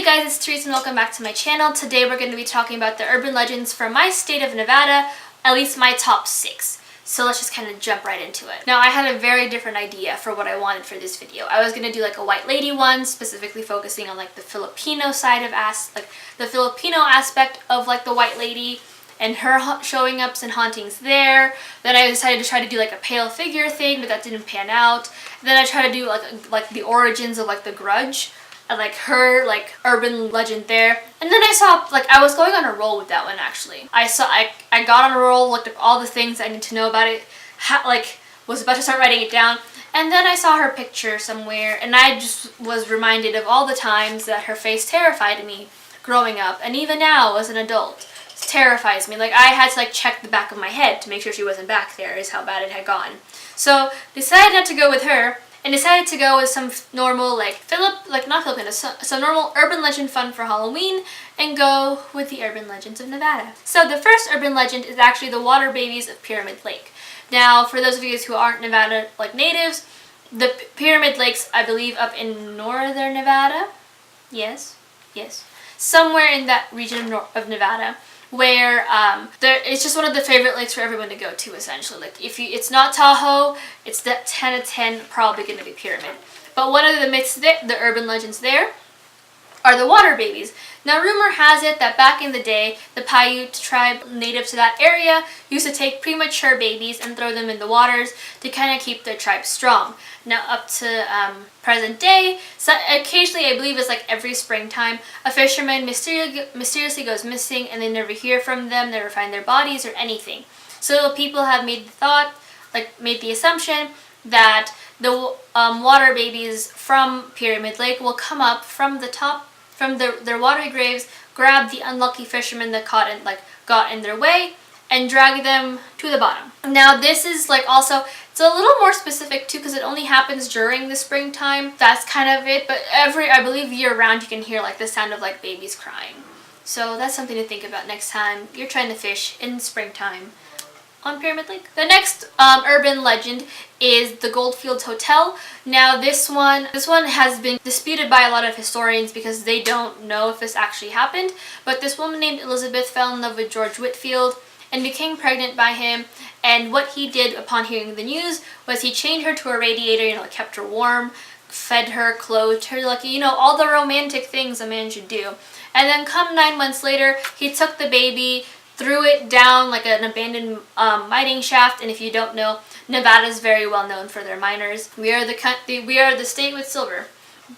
Hey guys, it's Therese and welcome back to my channel. Today we're going to be talking about the urban legends from my state of Nevada, at least my top 6. So let's just kind of jump right into it. Now I had a very different idea for what I wanted for this video. I was going to do like a white lady one, specifically focusing on like the Filipino side of the Filipino aspect of like the white lady and her showing ups and hauntings there. Then I decided to try to do like a pale figure thing, but that didn't pan out. Then I tried to do like the origins of like the Grudge. And like her like urban legend there, and then I saw like I was going on a roll with that one actually. I got on a roll, looked up all the things I need to know about it, was about to start writing it down, and then I saw her picture somewhere, and I just was reminded of all the times that her face terrified me growing up, and even now as an adult, it terrifies me. Like I had to like check the back of my head to make sure she wasn't back there, is how bad it had gone. So decided not to go with her. And decided to go with some normal, some normal urban legend fun for Halloween, and go with the urban legends of Nevada. So the first urban legend is actually the water babies of Pyramid Lake. Now, for those of you guys who aren't Nevada natives, the Pyramid Lakes, I believe, up in northern Nevada. Yes, somewhere in that region of Nevada, where it's just one of the favorite lakes for everyone to go to, essentially. Like if it's not Tahoe, it's that 10 out of 10 probably going to be Pyramid. But one of the myths there, the urban legends there, are the water babies. Now rumor has it that back in the day, the Paiute tribe native to that area used to take premature babies and throw them in the waters to kind of keep their tribe strong. Now up to present day, so occasionally, I believe it's like every springtime, a fisherman mysteriously goes missing and they never hear from them, never find their bodies or anything. So people have made the assumption that the water babies from Pyramid Lake will come up from the top, from their watery graves, grab the unlucky fishermen that got in their way, and drag them to the bottom. Now this is also, it's a little more specific too, because it only happens during the springtime. That's kind of it, but I believe year round you can hear the sound of babies crying. So that's something to think about next time you're trying to fish in springtime on Pyramid Lake. The next urban legend is the Goldfields Hotel. Now this one has been disputed by a lot of historians because they don't know if this actually happened, but this woman named Elizabeth fell in love with George Whitfield and became pregnant by him, and what he did upon hearing the news was he chained her to a radiator, kept her warm, fed her, clothed her, all the romantic things a man should do. And then come 9 months later, he took the baby, threw it down like an abandoned mining shaft. And if you don't know, Nevada is very well known for their miners. We are the state with silver.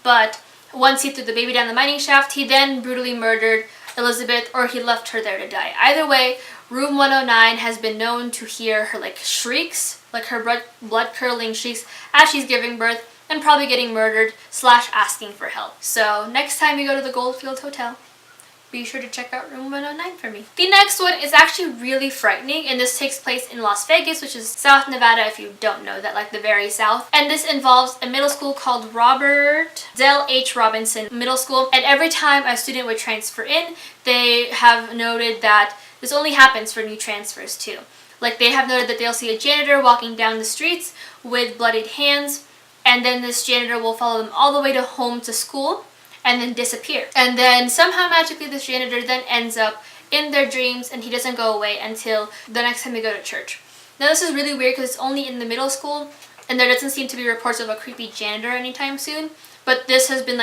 But once he threw the baby down the mining shaft, he then brutally murdered Elizabeth, or he left her there to die. Either way, room 109 has been known to hear her shrieks, her blood-curdling shrieks as she's giving birth and probably getting murdered / asking for help. So next time you go to the Goldfields Hotel, be sure to check out room 109 for me. The next one is actually really frightening, and this takes place in Las Vegas, which is South Nevada if you don't know that, the very south. And this involves a middle school called Robert Zell H. Robinson Middle School. And every time a student would transfer in, they have noted that this only happens for new transfers too. They have noted that they'll see a janitor walking down the streets with bloodied hands, and then this janitor will follow them all the way home to school and then disappear. And then somehow magically this janitor then ends up in their dreams, and he doesn't go away until the next time they go to church. Now this is really weird because it's only in the middle school, and there doesn't seem to be reports of a creepy janitor anytime soon, but this has been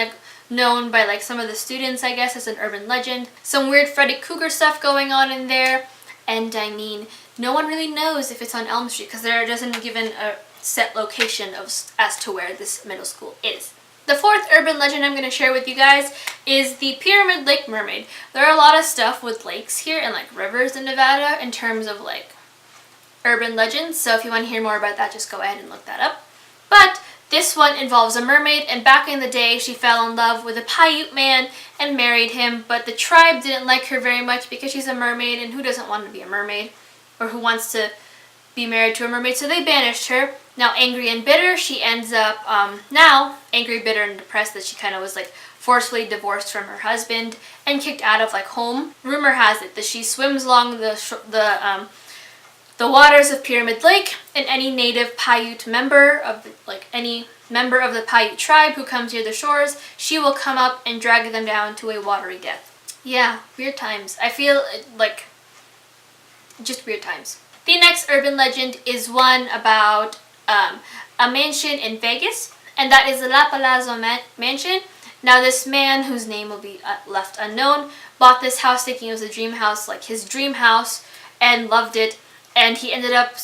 known by some of the students, I guess, as an urban legend. Some weird Freddy Krueger stuff going on in there, and I mean, no one really knows if it's on Elm Street because there doesn't given a set location as to where this middle school is. The fourth urban legend I'm going to share with you guys is the Pyramid Lake Mermaid. There are a lot of stuff with lakes here and rivers in Nevada in terms of urban legends, so if you want to hear more about that, just go ahead and look that up. But this one involves a mermaid, and back in the day she fell in love with a Paiute man and married him, but the tribe didn't like her very much because she's a mermaid, and who doesn't want to be a mermaid, or who wants to be married to a mermaid, so they banished her. Now angry and bitter, she ends up now angry, bitter, and depressed that she kind of was forcefully divorced from her husband and kicked out of home. Rumor has it that she swims along the the waters of Pyramid Lake, and any native Paiute member of any member of the Paiute tribe who comes near the shores, she will come up and drag them down to a watery death. Yeah, weird times. I feel like just weird times. The next urban legend is one about a mansion in Vegas, and that is the La Palazzo Mansion. Now, this man, whose name will be left unknown, bought this house thinking it was a dream house, like his dream house, and loved it. And he ended up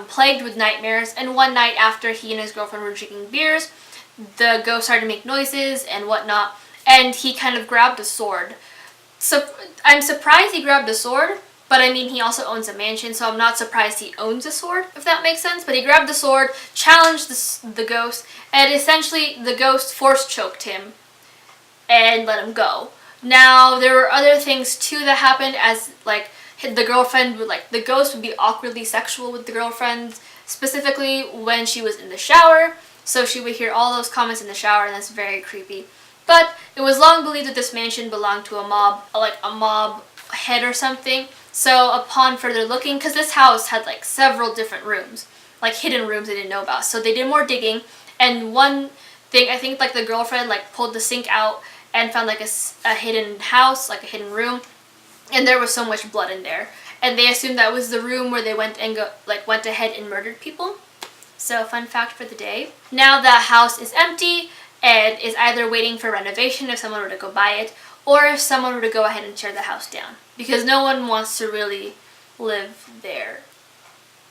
plagued with nightmares. And one night after he and his girlfriend were drinking beers, the ghost started to make noises and whatnot, and he kind of grabbed a sword. So I'm surprised he grabbed a sword, but I mean, he also owns a mansion, so I'm not surprised he owns a sword, if that makes sense. But he grabbed the sword, challenged the ghost, and essentially the ghost force choked him and let him go. Now, there were other things too that happened, as like the girlfriend would, the ghost would be awkwardly sexual with the girlfriend, specifically when she was in the shower. So she would hear all those comments in the shower, and that's very creepy. But it was long believed that this mansion belonged to a mob, like a mob head or something. So upon further looking, because this house had like several different rooms, like hidden rooms they didn't know about, so they did more digging. And one thing, I think like the girlfriend like pulled the sink out and found like a hidden house, like a hidden room, and there was so much blood in there, and they assumed that was the room where they went ahead and murdered people. So fun fact for the day. Now the house is empty and is either waiting for renovation if someone were to go buy it, or if someone were to go ahead and tear the house down, because no one wants to really live there,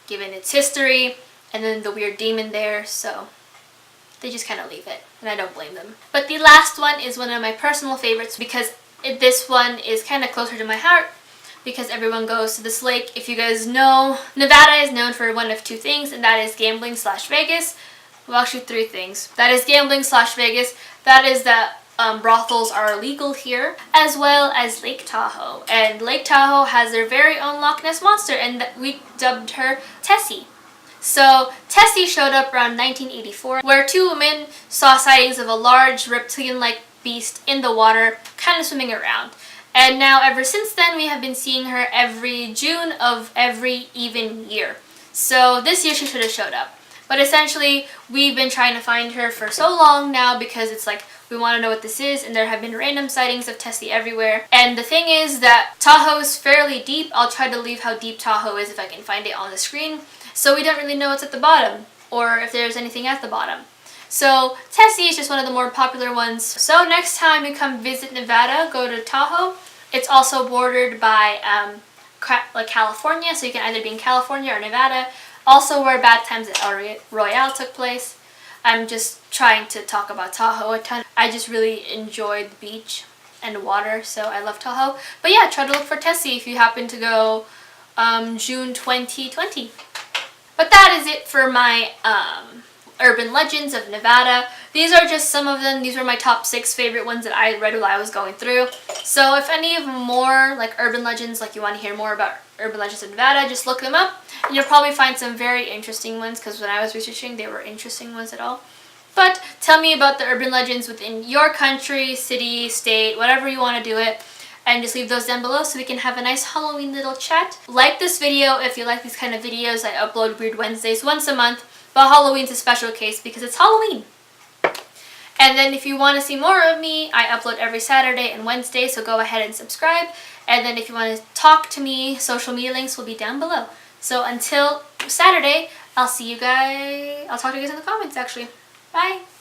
given its history and then the weird demon there, so they just kind of leave it, and I don't blame them. But the last one is one of my personal favorites, because this one is kind of closer to my heart, because everyone goes to this lake. If you guys know, Nevada is known for one of two things, and that is gambling / Vegas. Well, actually three things. That is gambling / Vegas. That is that brothels are illegal here, as well as Lake Tahoe. And Lake Tahoe has their very own Loch Ness Monster, and we dubbed her Tessie. So Tessie showed up around 1984, where two women saw sightings of a large reptilian-like beast in the water, kind of swimming around. And now ever since then, we have been seeing her every June of every even year. So this year she should have showed up. But essentially, we've been trying to find her for so long now, because it's like, we want to know what this is, and there have been random sightings of Tessie everywhere. And the thing is that Tahoe's fairly deep. I'll try to leave how deep Tahoe is if I can find it on the screen. So we don't really know what's at the bottom, or if there's anything at the bottom. So Tessie is just one of the more popular ones. So next time you come visit Nevada, go to Tahoe. It's also bordered by California, so you can either be in California or Nevada. Also where Bad Times at El Royale took place. I'm just trying to talk about Tahoe a ton. I just really enjoy the beach and water, so I love Tahoe. But yeah, try to look for Tessie if you happen to go June 2020. But that is it for my urban legends of Nevada. These are just some of them. These were my top 6 favorite ones that I read while I was going through. So if any of more like urban legends, like you want to hear more about urban legends of Nevada, just look them up, and you'll probably find some very interesting ones, because when I was researching, they were interesting ones at all. But tell me about the urban legends within your country, city, state, whatever you want to do it, and just leave those down below so we can have a nice Halloween little chat. Like this video if you like these kind of videos. I upload Weird Wednesdays once a month, but Halloween's a special case because it's Halloween. And then if you want to see more of me, I upload every Saturday and Wednesday, so go ahead and subscribe. And then if you want to talk to me, social media links will be down below. So until Saturday, I'll talk to you guys in the comments actually. Bye!